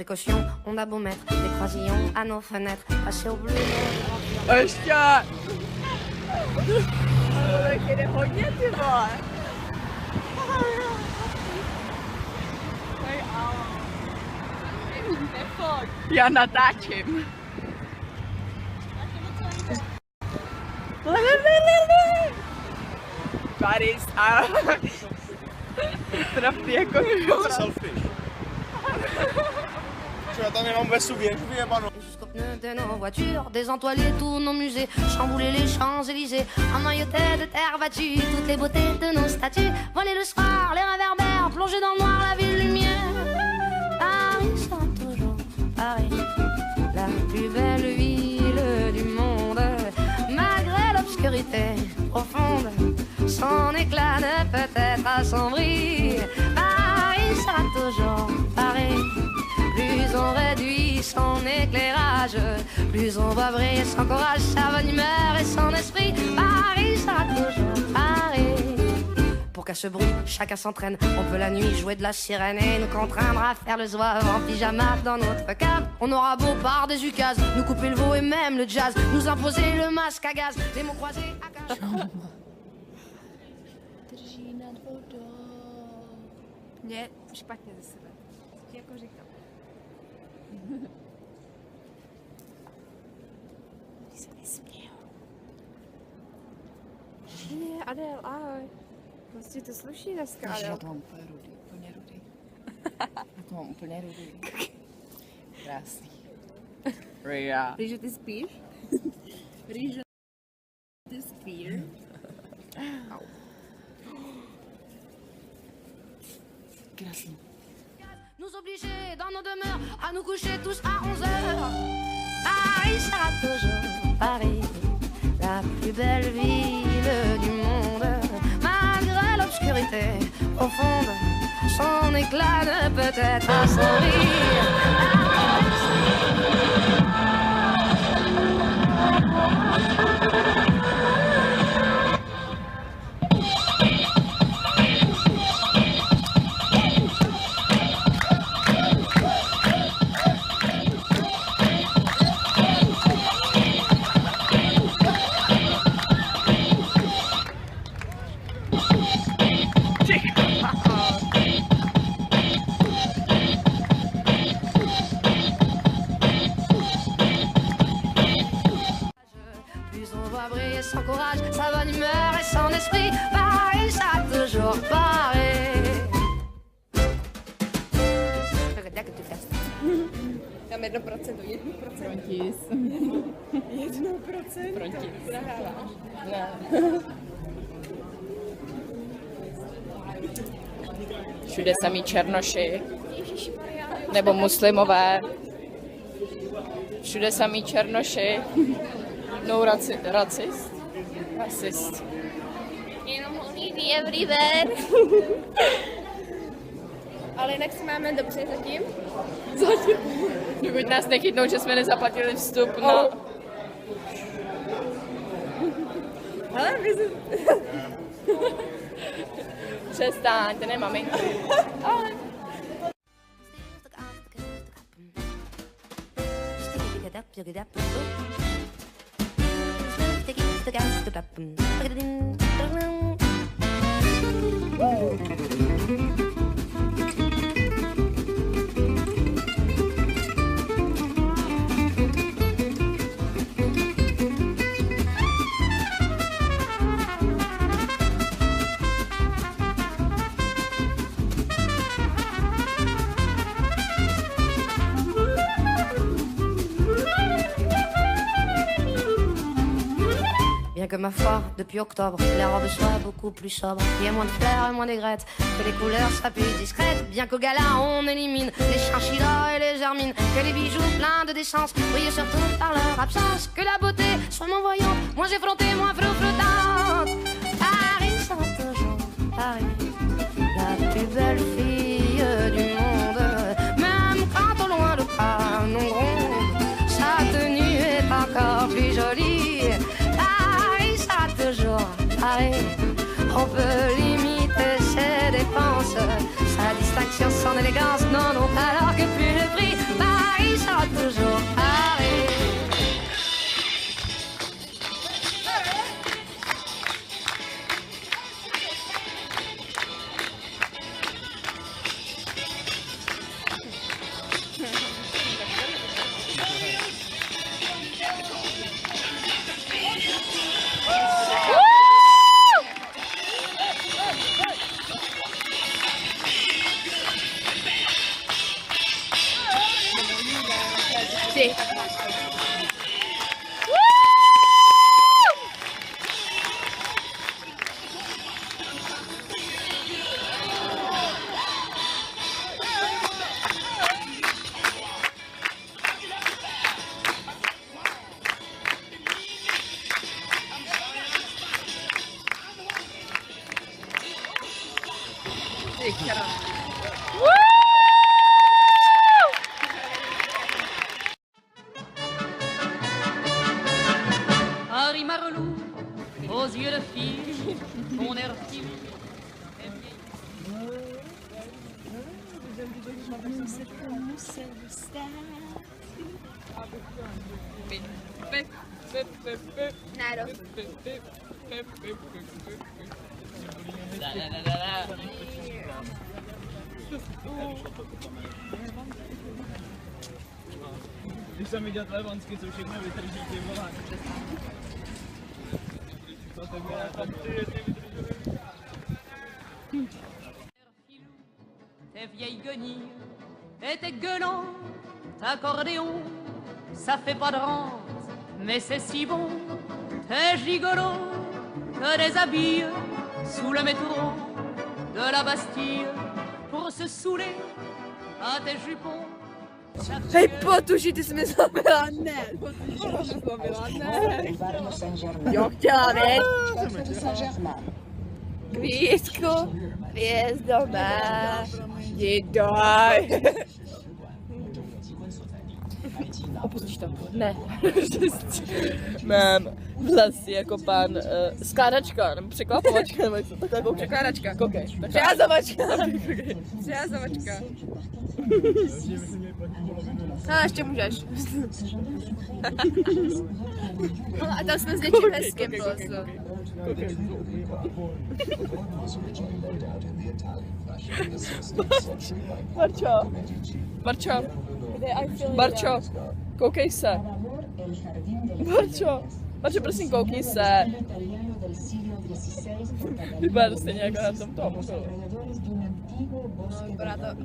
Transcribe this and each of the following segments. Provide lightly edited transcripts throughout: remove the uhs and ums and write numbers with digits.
précaution, on a beau mettre des croisillons à nos fenêtres, passer au bleu. Ještě! Tak jede hodně, ty vole. Já natáčím. Paris a... Trafty jako... Selfie. Já tam nemám vesu věžu vyjebanou. Jusqu'aux pneus de nos voitures, désentoiler tous nos musées, chambouler les Champs-Élysées, emmailloter de terre battue toutes les beautés de nos statues, voler le soir, les réverbères, plonger dans le noir la ville lumière. Paris sera toujours Paris, la plus belle ville du monde, malgré l'obscurité profonde, son éclat ne peut être assombri. Paris sera toujours Paris. Plus on réduit son éclairage, plus on va briller son courage, sa bonne humeur et son esprit. Paris sera toujours Paris. Pour qu'à ce bruit, chacun s'entraîne. On peut la nuit jouer de la sirène et nous contraindre à faire le zouave en pyjama dans notre cave. On aura beau par des ukases, nous couper le veau et même le jazz, nous imposer le masque à gaz, les mots croisés à cage. Drží nad vodou. Mě špatně ze sebe. Co ti jako říkám? Ty se mi smějou. Ne, Adel, ahoj. Prostě to sluší dneska, Adel. Já to mám úplně rudý, úplně rudý. Já to mám úplně rudý. Krásný. Ria. Rýžo, ty spíš? Rýžo, ty spíš? Au. Krásný. Nous obliger dans nos demeures à nous coucher tous à 11 heures. Paris sera toujours Paris, la plus belle ville du monde. Malgré l'obscurité profonde, son éclat ne peut être assombri. Son courage, sa bonne humeur et son esprit. Paris sera toujours Paris. Jak ty fest? Tam 1%, 1%. Frontis. 1%? Frontis. Nahráváš? Ne. Všude samý černoši. Nebo muslimové. Všude samý černoši. No racist. Rasist. Jenom olivy everywhere. Ale jinak si máme dobře zatím. Zatím. Dokud nás nechytnou, že jsme nezaplatili vstup na... Ale my jsme... Přestaňte, ne maminky. Ale... Bien que ma foi, depuis octobre, les robes soient beaucoup plus sobres, qu'il y ait moins de fleurs et moins d'aigrettes, que les couleurs soient plus discrètes. Bien qu'au gala on élimine les chinchillas et les germines, que les bijoux pleins de décence brillent surtout par leur absence, que la beauté soit moins voyante, moins effrontée, moins flottante. Paris sera toujours Paris, la plus belle fille du monde, même quand au loin le canon gronde, sa tenue est encore plus jolie. Paris, on peut limiter comptait ses dépenses, sa distinction, son élégance, non, non, alors que plus le prix, Paris sera toujours Paris. Sì. Sì, chiaro. Harry Marlou, aux yeux de fille, ton air timide. Nero. Když jsem viděl tvé vansky, co všechno vytrží, ty vole. To tebe, tam ty Tes vieilles guenilles et tes gueulants, accordéon, ça fait pas de rente, mais c'est si bon. Tes gigolos que des habits sous le métro de la Bastille pour se saouler à tes jupons. Hej, potuši, ty jsi mi zabila, ne. Jo, chtěla, viď? Kvízku, hvězdo má, jdi doj. Opustíš to? Ne. Mám vlasy jako pan skládačka, nebo překvapovačka, nebo co takhle koukej. Překládačka. Koukej. Přehazovačka. Přehazovačka. No, ještě můžeš. A tam jsme s něčím hezkým prostě. Barčo, koukej se. Barčo, prosím, koukni se. Vypadá to stejně jako na tom tomu. No, vypadá to...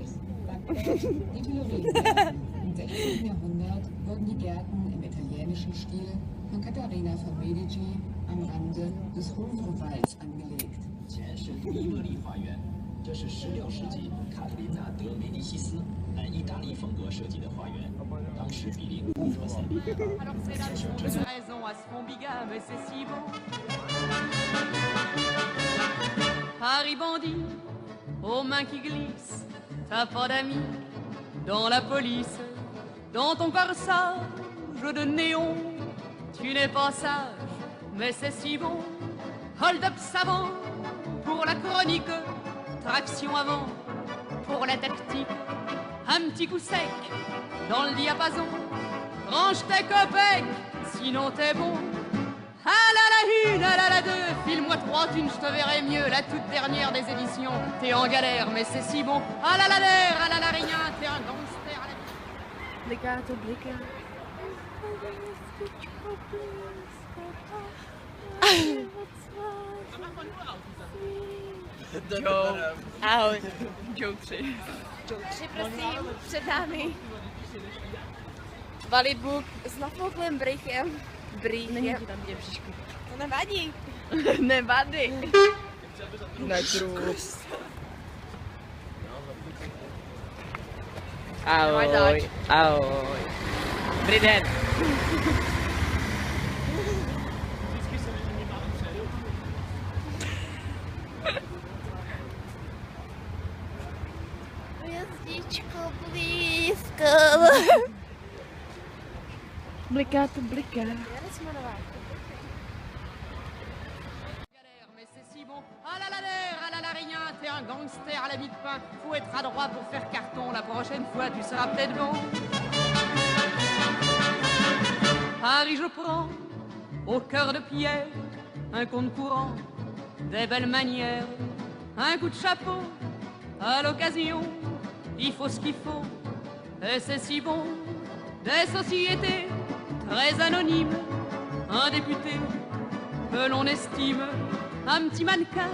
Im 16. Jahrhundert wurden die Gärten im italienischen Stil von Katharina von Medici am Rande des Hofrevals angelegt. 前是伊勒利花园，这是16世纪卡特琳娜·德·梅迪西斯按意大利风格设计的花园，当时比邻乌佛森。 Raison à ce fond bigame, mais c'est si bon. Paris bandit, aux mains qui glissent, t'as pas d'amis dans la police. Dans ton corsage de néon, tu n'es pas sage, mais c'est si bon. Hold-up savant pour la chronique, traction avant pour la tactique. Un petit coup sec dans le diapason, range tes copecs, sinon t'es bon. Ah là la une, ah là la deux, file-moi 3 thunes, je te verrai mieux. La toute dernière des éditions, t'es en galère, mais c'est si bon. Ah là la l'air, ah là la rien, t'es un gangster à la... Blikáto, bliká. Ahoj. Joe 3. Joe 3, prosím, před námi. Valid book. S nafouklým brychem. Není ti tam vidět bříšku. To nevadí. Nevadí. Netrus. Ahoj. Ahoj. Dobrý den. Hvězdičko blízko. Bliká to bliká. Mais c'est si bon. Ah là la l'air, ah là la rien, t'es un gangster à la mie de pain. Faut être adroit pour faire carton. La prochaine fois, tu seras peut-être bon. Paris, je prends au cœur de pierre un compte courant, des belles manières, un coup de chapeau à l'occasion. Il faut ce qu'il faut, et c'est si bon. Des sociétés très anonymes, un député que l'on estime, un petit mannequin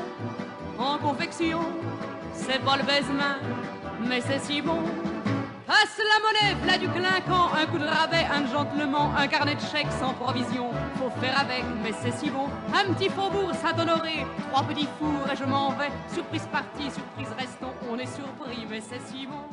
en confection. C'est pas le baise-main, mais c'est si bon. Passe la monnaie, v'là du clinquant, un coup de rabais, un gentleman, un carnet de chèques sans provision. Faut faire avec, mais c'est si bon. Un petit faubourg Saint-Honoré, 3 petits fours et je m'en vais. Surprise partie, surprise restons, on est surpris, mais c'est si bon.